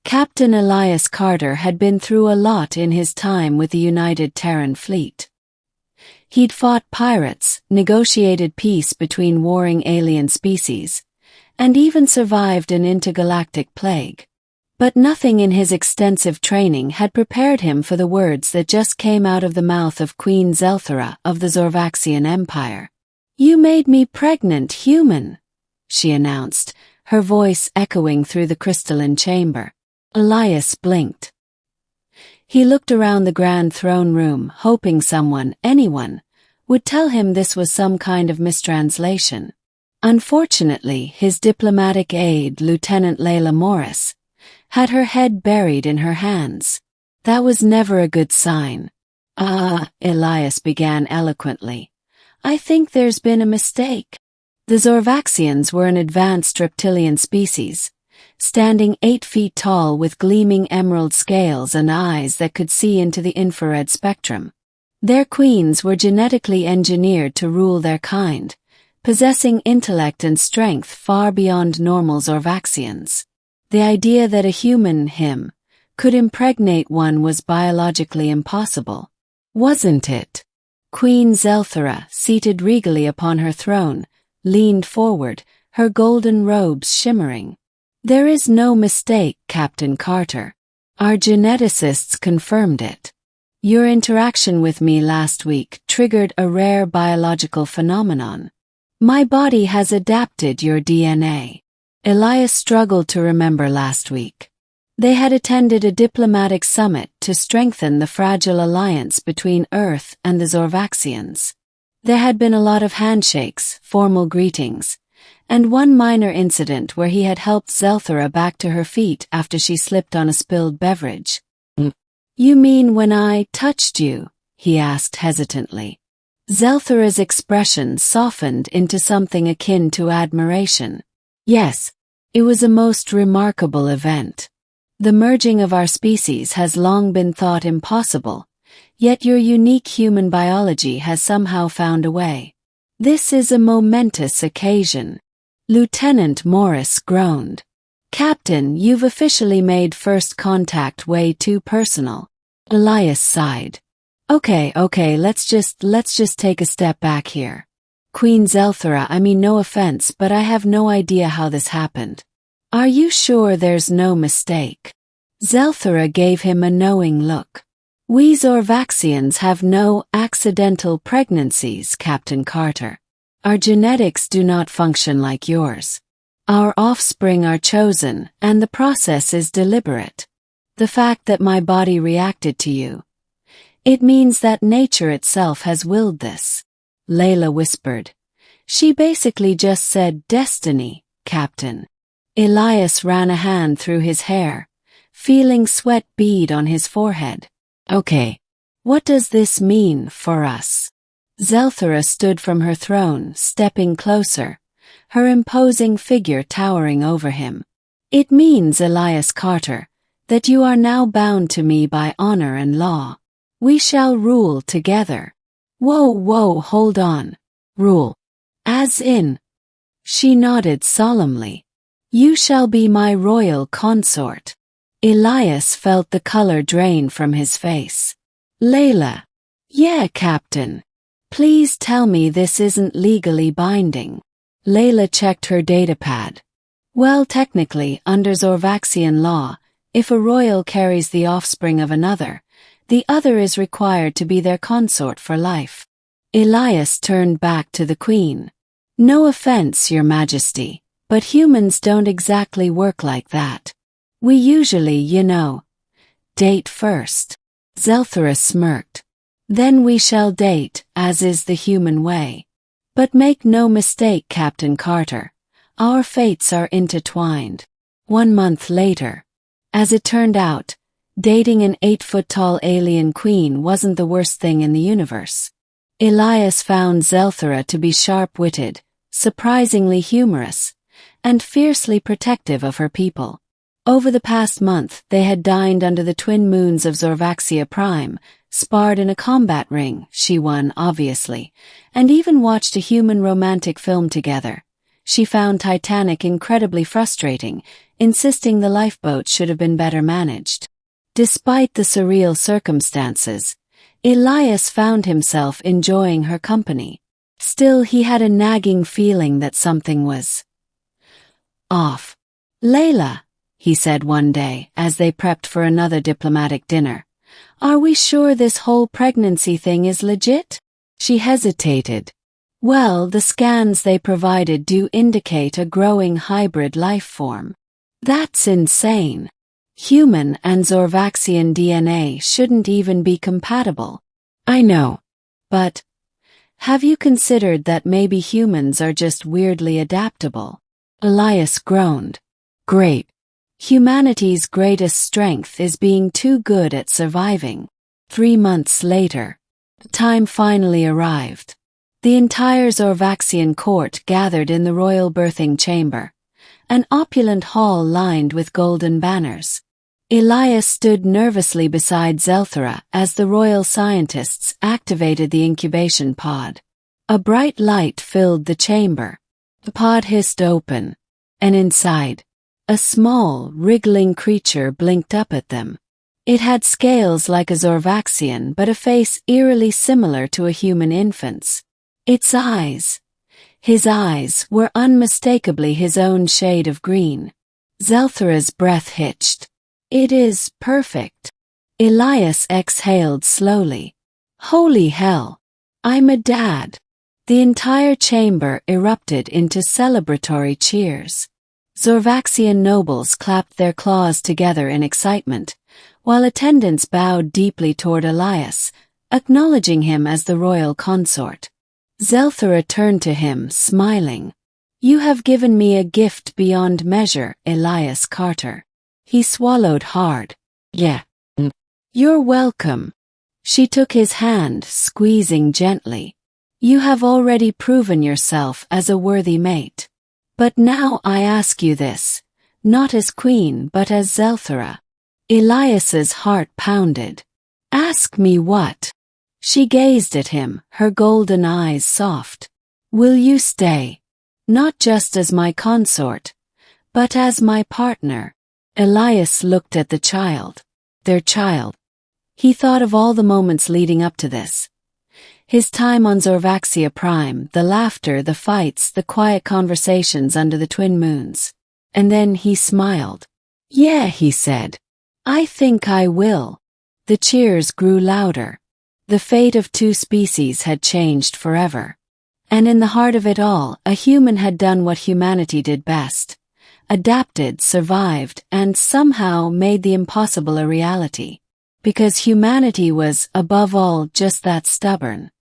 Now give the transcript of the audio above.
Captain Elias Carter had been through a lot in his time with the United Terran Fleet. He'd fought pirates, negotiated peace between warring alien species, and even survived an intergalactic plague. But nothing in his extensive training had prepared him for the words that just came out of the mouth of Queen Xelthara of the Zorvaxian Empire. "You made me pregnant, human," she announced, her voice echoing through the crystalline chamber. Elias blinked. He looked around the grand throne room, hoping someone, anyone, would tell him this was some kind of mistranslation. Unfortunately, his diplomatic aide, Lieutenant Layla Morris, had her head buried in her hands. That was never a good sign. Elias began eloquently. "I think there's been a mistake." The Zorvaxians were an advanced reptilian species, standing 8 feet tall with gleaming emerald scales and eyes that could see into the infrared spectrum. Their queens were genetically engineered to rule their kind, possessing intellect and strength far beyond normal Zorvaxians. The idea that a human, him, could impregnate one was biologically impossible. Wasn't it? Queen Xelthara, seated regally upon her throne, leaned forward, her golden robes shimmering. "There is no mistake, Captain Carter. Our geneticists confirmed it. Your interaction with me last week triggered a rare biological phenomenon. My body has adapted your DNA." Elias struggled to remember last week. They had attended a diplomatic summit to strengthen the fragile alliance between Earth and the Zorvaxians. There had been a lot of handshakes, formal greetings, and one minor incident where he had helped Xelthara back to her feet after she slipped on a spilled beverage. "You mean when I touched you?" he asked hesitantly. Xelthara's expression softened into something akin to admiration. "Yes, it was a most remarkable event. The merging of our species has long been thought impossible, yet your unique human biology has somehow found a way. This is a momentous occasion." Lieutenant Morris groaned. "Captain, you've officially made first contact way too personal." Elias sighed. Okay, let's just take a step back here. Queen Xelthara, I mean no offense, but I have no idea how this happened. Are you sure there's no mistake?" Xelthara gave him a knowing look. "We Zorvaxians have no accidental pregnancies, Captain Carter. Our genetics do not function like yours. Our offspring are chosen, and the process is deliberate. The fact that my body reacted to you, it means that nature itself has willed this." Layla whispered. "She basically just said destiny, Captain." Elias ran a hand through his hair, feeling sweat bead on his forehead. "Okay, what does this mean for us?" Xelthara stood from her throne, stepping closer, her imposing figure towering over him. "It means, Elias Carter, that you are now bound to me by honor and law. We shall rule together." Whoa, hold on. "Rule? As in?" She nodded solemnly. "You shall be my royal consort." Elias felt the color drain from his face. "Layla." "Yeah, Captain. Please tell me this isn't legally binding." Layla checked her datapad. "Well, technically, under Zorvaxian law, if a royal carries the offspring of another, the other is required to be their consort for life." Elias turned back to the Queen. "No offense, Your Majesty, but humans don't exactly work like that. We usually, date first." Xelthara smirked. "Then we shall date, as is the human way. But make no mistake, Captain Carter, our fates are intertwined." 1 month later. As it turned out, dating an 8-foot-tall alien queen wasn't the worst thing in the universe. Elias found Xelthara to be sharp-witted, surprisingly humorous, and fiercely protective of her people. Over the past month, they had dined under the twin moons of Zorvaxia Prime, sparred in a combat ring, she won obviously, and even watched a human romantic film together. She found Titanic incredibly frustrating, insisting the lifeboat should have been better managed. Despite the surreal circumstances, Elias found himself enjoying her company. Still, he had a nagging feeling that something was off. "Layla," he said one day as they prepped for another diplomatic dinner, "are we sure this whole pregnancy thing is legit?" She hesitated. "Well, the scans they provided do indicate a growing hybrid life form." "That's insane. Human and Zorvaxian DNA shouldn't even be compatible." "I know. But have you considered that maybe humans are just weirdly adaptable?" Elias groaned. "Great. Humanity's greatest strength is being too good at surviving." 3 months later, the time finally arrived. The entire Zorvaxian court gathered in the royal birthing chamber, an opulent hall lined with golden banners. Elias stood nervously beside Xelthara as the royal scientists activated the incubation pod. A bright light filled the chamber. The pod hissed open, and inside, a small, wriggling creature blinked up at them. It had scales like a Zorvaxian but a face eerily similar to a human infant's. His eyes were unmistakably his own shade of green. Xelthara's breath hitched. "It is perfect." Elias exhaled slowly. "Holy hell! I'm a dad." The entire chamber erupted into celebratory cheers. Zorvaxian nobles clapped their claws together in excitement, while attendants bowed deeply toward Elias, acknowledging him as the royal consort. Xelthara turned to him, smiling. "You have given me a gift beyond measure, Elias Carter." He swallowed hard. "Yeah. You're welcome." She took his hand, squeezing gently. "You have already proven yourself as a worthy mate. But now I ask you this, not as queen but as Xelthara." Elias's heart pounded. "Ask me what?" She gazed at him, her golden eyes soft. "Will you stay? Not just as my consort, but as my partner?" Elias looked at the child. Their child. He thought of all the moments leading up to this. His time on Zorvaxia Prime, the laughter, the fights, the quiet conversations under the twin moons. And then he smiled. "Yeah," he said. "I think I will." The cheers grew louder. The fate of 2 species had changed forever. And in the heart of it all, a human had done what humanity did best. Adapted, survived, and somehow made the impossible a reality. Because humanity was, above all, just that stubborn.